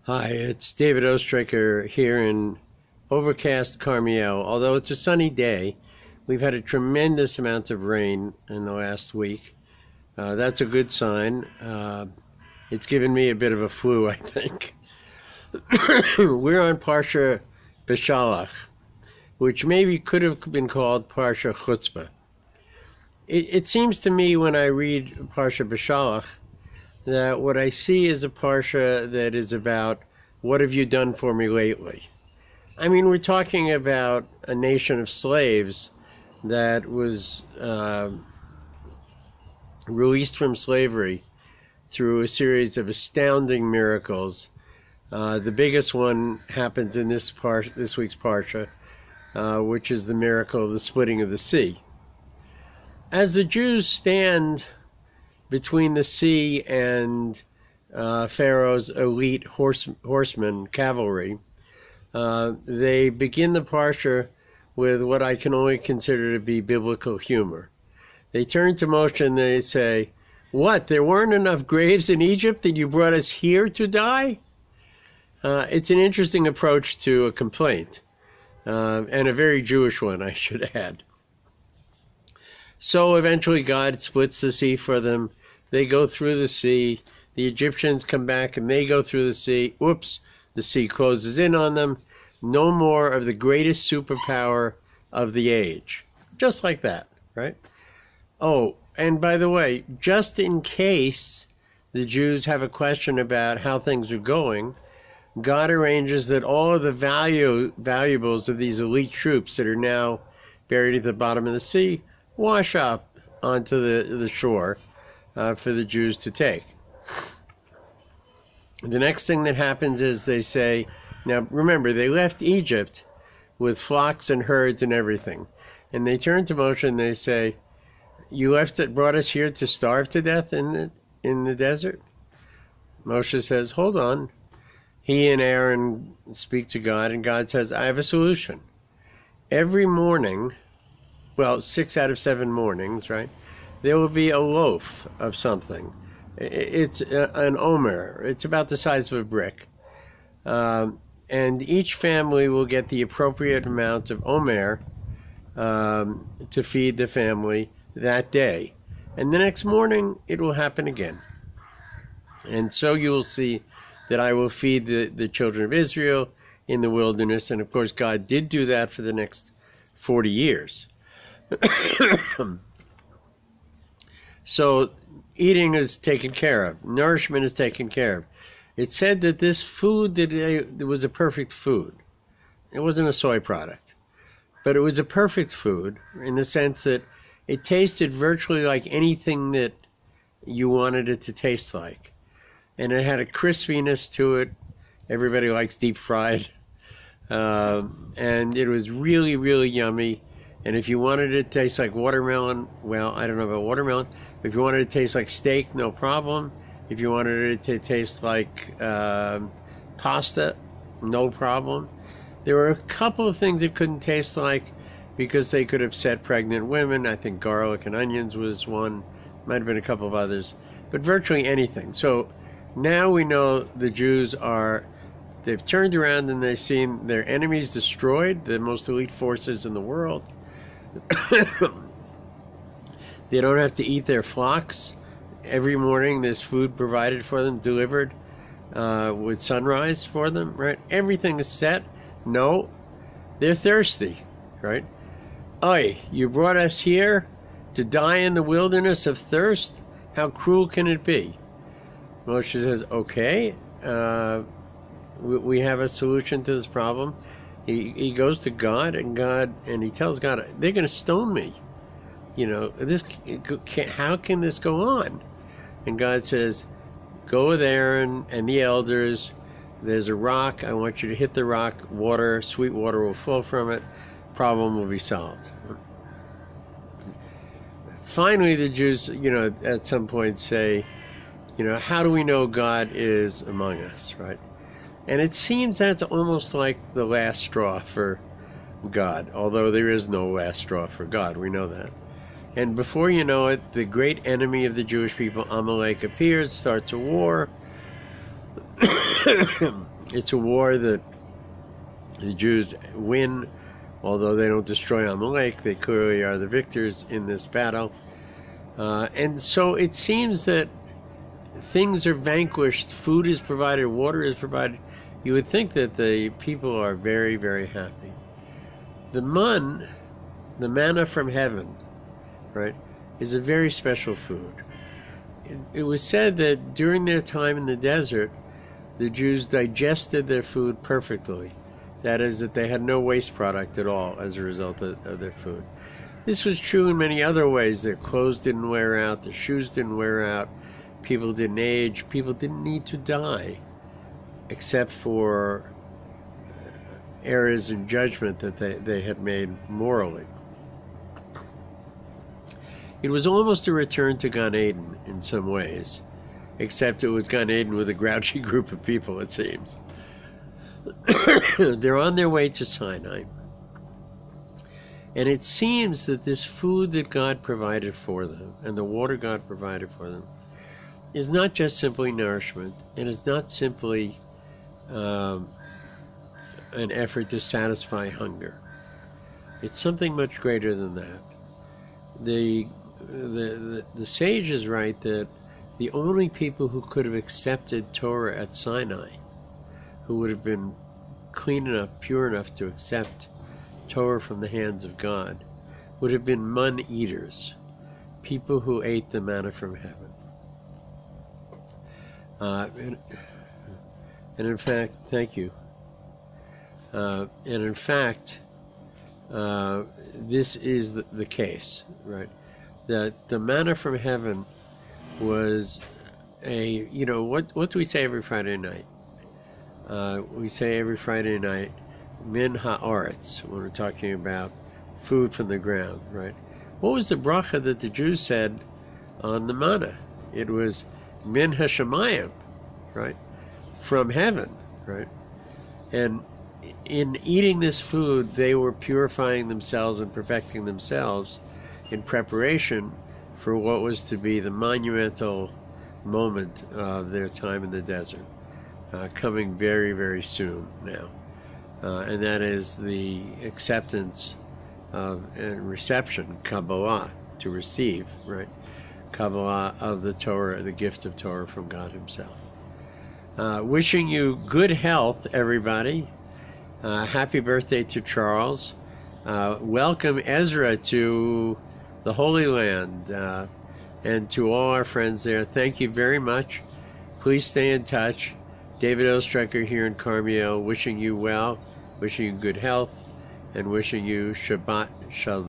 Hi, it's David Ostriker here in overcast KarmiEl. Although it's a sunny day, we've had a tremendous amount of rain in the last week. That's a good sign. It's given me a bit of a flu, I think. We're on Parsha BESHALACH, which maybe could have been called Parsha Chutzpah. It seems to me when I read Parsha BESHALACH that what I see is a parsha that is about, what have you done for me lately? I mean, we're talking about a nation of slaves that was released from slavery through a series of astounding miracles. The biggest one happens in this week's parsha, which is the miracle of the splitting of the sea. As the Jews stand between the sea and Pharaoh's elite horsemen, cavalry, they begin the parsha with what I can only consider to be biblical humor. They turn to Moshe and they say, "What, there weren't enough graves in Egypt that you brought us here to die?" It's an interesting approach to a complaint, and a very Jewish one, I should add. So eventually God splits the sea for them. They go through the sea. The Egyptians come back and they go through the sea. Whoops, the sea closes in on them. No more of the greatest superpower of the age. Just like that, right? Oh, and by the way, just in case the Jews have a question about how things are going, God arranges that all of the valuables of these elite troops that are now buried at the bottom of the sea wash up onto the shore for the Jews to take. The next thing that happens is they say, now remember, they left Egypt with flocks and herds and everything. And they turn to Moshe and they say, "You brought us here to starve to death in the desert?" Moshe says, "Hold on." He and Aaron speak to God, and God says, "I have a solution. Every morning, well, 6 out of 7 mornings, right, there will be a loaf of something. It's an omer. It's about the size of a brick. And each family will get the appropriate amount of omer to feed the family that day. And the next morning, it will happen again. And so you will see that I will feed the children of Israel in the wilderness." And of course, God did do that for the next 40 years. So eating is taken care of. Nourishment is taken care of. It said that this food it was a perfect food. It wasn't a soy product, but it was a perfect food in the sense that it tasted virtually like anything that you wanted it to taste like. And it had a crispiness to it. Everybody likes deep fried. And it was really, really yummy. And if you wanted it to taste like watermelon, well, I don't know about watermelon. If you wanted it to taste like steak, no problem. If you wanted it to taste like pasta, no problem. There were a couple of things it couldn't taste like because they could upset pregnant women. I think garlic and onions was one. Might have been a couple of others. But virtually anything. So now we know the Jews they've turned around and they've seen their enemies destroyed, the most elite forces in the world. They don't have to eat their flocks. Every morning there's food provided for them, delivered with sunrise for them, right? Everything is set. No, they're thirsty, right? "Oy, you brought us here to die in the wilderness of thirst? How cruel can it be?" Moshe says, "Okay, we have a solution to this problem." He goes to God, and he tells God, "They're going to stone me. You know, how can this go on?" And God says, "Go with Aaron and the elders. There's a rock. I want you to hit the rock. Water, sweet water will flow from it. Problem will be solved." Finally, the Jews, at some point say, "How do we know God is among us?" Right? And it seems that's almost like the last straw for God, although there is no last straw for God. We know that. And before you know it, the great enemy of the Jewish people, Amalek, appears, starts a war. It's a war that the Jews win, although they don't destroy Amalek. They clearly are the victors in this battle. And so it seems that things are vanquished, food is provided, water is provided. You would think that the people are very, very happy. The manna from heaven, right, is a very special food. It was said that during their time in the desert, the Jews digested their food perfectly. That is, that they had no waste product at all as a result of their food. This was true in many other ways. Their clothes didn't wear out, their shoes didn't wear out, people didn't age, people didn't need to die, except for errors in judgment that they had made morally. It was almost a return to Gan Eden in some ways, except it was Gan Eden with a grouchy group of people, it seems. They're on their way to Sinai. And it seems that this food that God provided for them, and the water God provided for them, is not just simply nourishment, and is not simply an effort to satisfy hunger. It's something much greater than that. The sages write that the only people who could have accepted Torah at Sinai, who would have been clean enough, pure enough to accept Torah from the hands of God, would have been man-eaters, people who ate the manna from heaven. And in fact, thank you. And in fact, this is the case, right? That the manna from heaven was a, what do we say every Friday night? We say every Friday night, min ha'aretz, when we're talking about food from the ground, right? What was the bracha that the Jews said on the manna? It was min hashamayim, right? From heaven, right? And in eating this food, they were purifying themselves and perfecting themselves in preparation for what was to be the monumental moment of their time in the desert, coming very, very soon now. And that is the acceptance of and reception, Kabbalah, to receive, right? Kabbalah of the Torah, the gift of Torah from God himself. Wishing you good health, everybody. Happy birthday to Charles. Welcome Ezra to the Holy Land, and to all our friends there. Thank you very much. Please stay in touch. David Ostriker here in KarmiEl, wishing you well, wishing you good health, and wishing you Shabbat Shalom.